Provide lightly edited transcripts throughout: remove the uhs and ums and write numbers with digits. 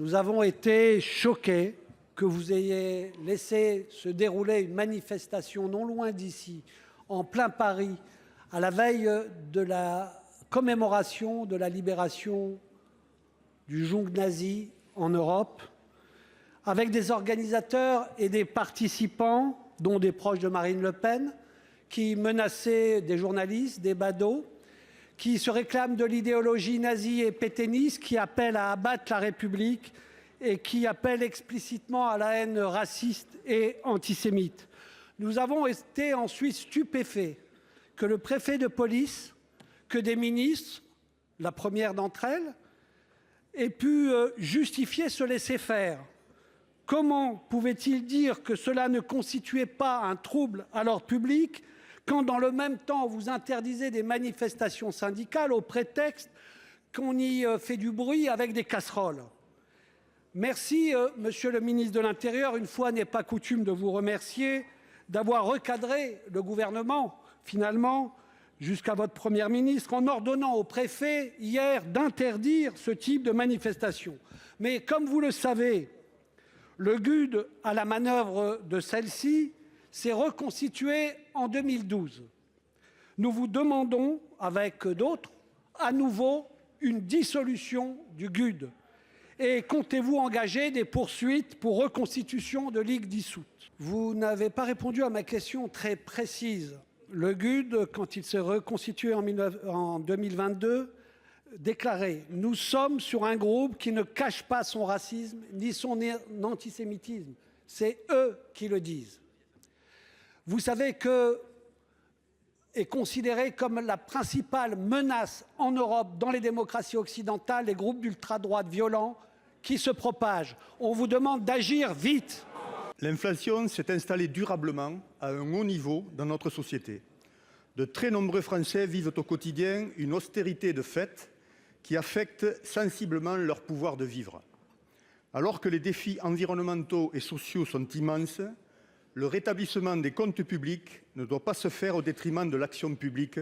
Nous avons été choqués que vous ayez laissé se dérouler une manifestation non loin d'ici, en plein Paris, à la veille de la commémoration de la libération du joug nazi en Europe, avec des organisateurs et des participants, dont des proches de Marine Le Pen, qui menaçaient des journalistes, des badauds, qui se réclament de l'idéologie nazie et pétainiste, qui appellent à abattre la République et qui appellent explicitement à la haine raciste et antisémite. Nous avons été ensuite stupéfaits que le préfet de police, que des ministres, la première d'entre elles, aient pu justifier ce laisser-faire. Comment pouvait-il dire que cela ne constituait pas un trouble à l'ordre public quand, dans le même temps, vous interdisez des manifestations syndicales au prétexte qu'on y fait du bruit avec des casseroles? Merci, monsieur le ministre de l'Intérieur, une fois n'est pas coutume de vous remercier, d'avoir recadré le gouvernement, finalement, jusqu'à votre Première ministre, en ordonnant au préfet, hier, d'interdire ce type de manifestation. Mais comme vous le savez, le GUD, à la manœuvre de celle-ci, s'est reconstitué en 2012. Nous vous demandons, avec d'autres, à nouveau une dissolution du GUD. Et comptez-vous engager des poursuites pour reconstitution de ligues dissoutes? Vous n'avez pas répondu à ma question très précise. Le GUD, quand il s'est reconstitué en 2022, déclarait « Nous sommes sur un groupe qui ne cache pas son racisme ni son antisémitisme. » C'est eux qui le disent. Vous savez que est considéré comme la principale menace en Europe, dans les démocraties occidentales, les groupes d'ultra-droite violents qui se propagent. On vous demande d'agir vite. L'inflation s'est installée durablement à un haut niveau dans notre société. De très nombreux Français vivent au quotidien une austérité de fait qui affecte sensiblement leur pouvoir de vivre. Alors que les défis environnementaux et sociaux sont immenses, le rétablissement des comptes publics ne doit pas se faire au détriment de l'action publique,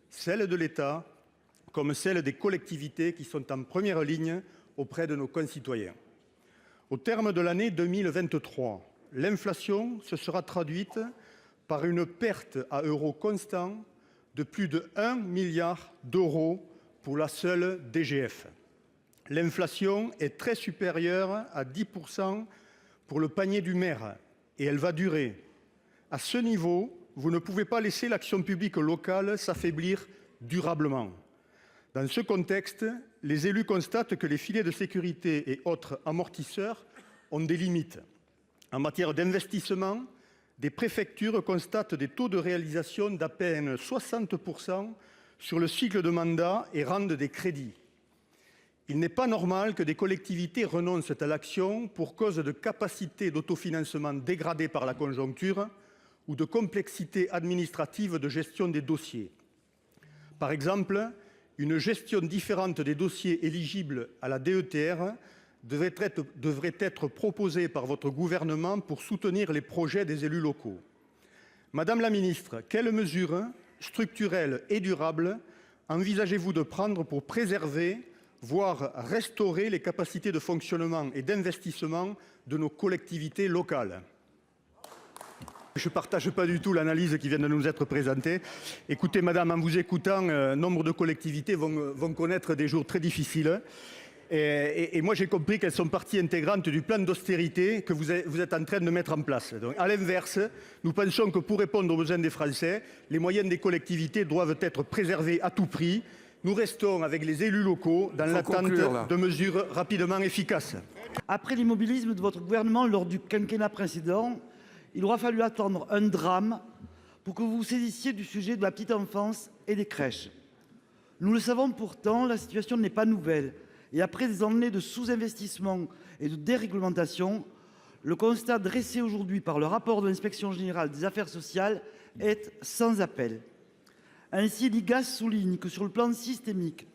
celle de l'État comme celle des collectivités qui sont en première ligne auprès de nos concitoyens. Au terme de l'année 2023, l'inflation se sera traduite par une perte à euros constants de plus de 1 milliard d'euros pour la seule DGF. L'inflation est très supérieure à 10% pour le panier du maire et elle va durer. À ce niveau, vous ne pouvez pas laisser l'action publique locale s'affaiblir durablement. Dans ce contexte, les élus constatent que les filets de sécurité et autres amortisseurs ont des limites. En matière d'investissement, des préfectures constatent des taux de réalisation d'à peine 60% sur le cycle de mandat et rendent des crédits. Il n'est pas normal que des collectivités renoncent à l'action pour cause de capacité d'autofinancement dégradée par la conjoncture ou de complexité administrative de gestion des dossiers. Par exemple, une gestion différente des dossiers éligibles à la DETR devrait être proposée par votre gouvernement pour soutenir les projets des élus locaux. Madame la ministre, quelles mesures structurelles et durables envisagez-vous de prendre pour préserver, voire restaurer les capacités de fonctionnement et d'investissement de nos collectivités locales? Je ne partage pas du tout l'analyse qui vient de nous être présentée. Écoutez, madame, en vous écoutant, nombre de collectivités vont connaître des jours très difficiles. Et moi, j'ai compris qu'elles sont partie intégrante du plan d'austérité que vous êtes en train de mettre en place. Donc, à l'inverse, nous pensons que pour répondre aux besoins des Français, les moyens des collectivités doivent être préservés à tout prix. Nous restons avec les élus locaux dans l'attente de mesures rapidement efficaces. Après l'immobilisme de votre gouvernement lors du quinquennat précédent, il aura fallu attendre un drame pour que vous vous saisissiez du sujet de la petite enfance et des crèches. Nous le savons pourtant, la situation n'est pas nouvelle. Et après des années de sous-investissement et de déréglementation, le constat dressé aujourd'hui par le rapport de l'Inspection générale des affaires sociales est sans appel. Ainsi, l'IGAS souligne que sur le plan systémique,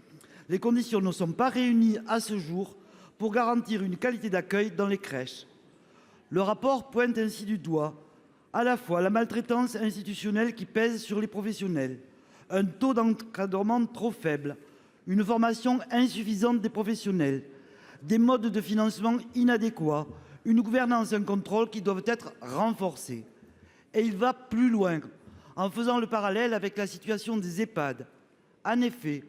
les conditions ne sont pas réunies à ce jour pour garantir une qualité d'accueil dans les crèches. Le rapport pointe ainsi du doigt à la fois la maltraitance institutionnelle qui pèse sur les professionnels, un taux d'encadrement trop faible, une formation insuffisante des professionnels, des modes de financement inadéquats, une gouvernance et un contrôle qui doivent être renforcés. Et il va plus loin, en faisant le parallèle avec la situation des EHPAD. En effet,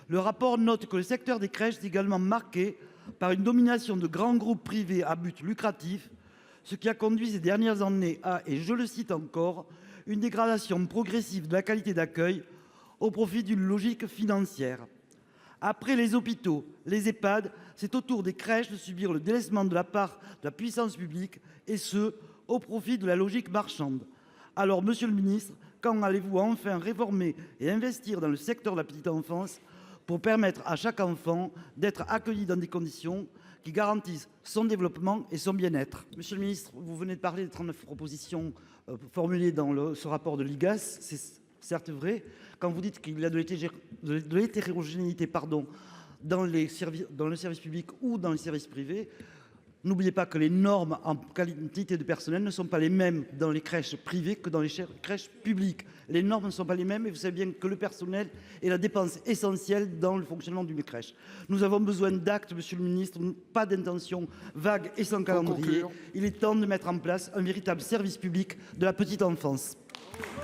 le rapport note que le secteur des crèches est également marqué par une domination de grands groupes privés à but lucratif, ce qui a conduit ces dernières années à, et je le cite encore, une dégradation progressive de la qualité d'accueil au profit d'une logique financière. Après les hôpitaux, les EHPAD, c'est au tour des crèches de subir le délaissement de la part de la puissance publique, et ce, au profit de la logique marchande. Alors, monsieur le ministre, quand allez-vous enfin réformer et investir dans le secteur de la petite enfance pour permettre à chaque enfant d'être accueilli dans des conditions qui garantissent son développement et son bien-être? Monsieur le ministre, vous venez de parler des 39 propositions formulées dans ce rapport de l'IGAS. C'est certes vrai. Quand vous dites qu'il y a de l'hétérogénéité dans le service public ou dans les services privés, n'oubliez pas que les normes en qualité de personnel ne sont pas les mêmes dans les crèches privées que dans les crèches publiques. Les normes ne sont pas les mêmes et vous savez bien que le personnel est la dépense essentielle dans le fonctionnement d'une crèche. Nous avons besoin d'actes, monsieur le ministre, pas d'intentions vagues et sans calendrier. Il est temps de mettre en place un véritable service public de la petite enfance.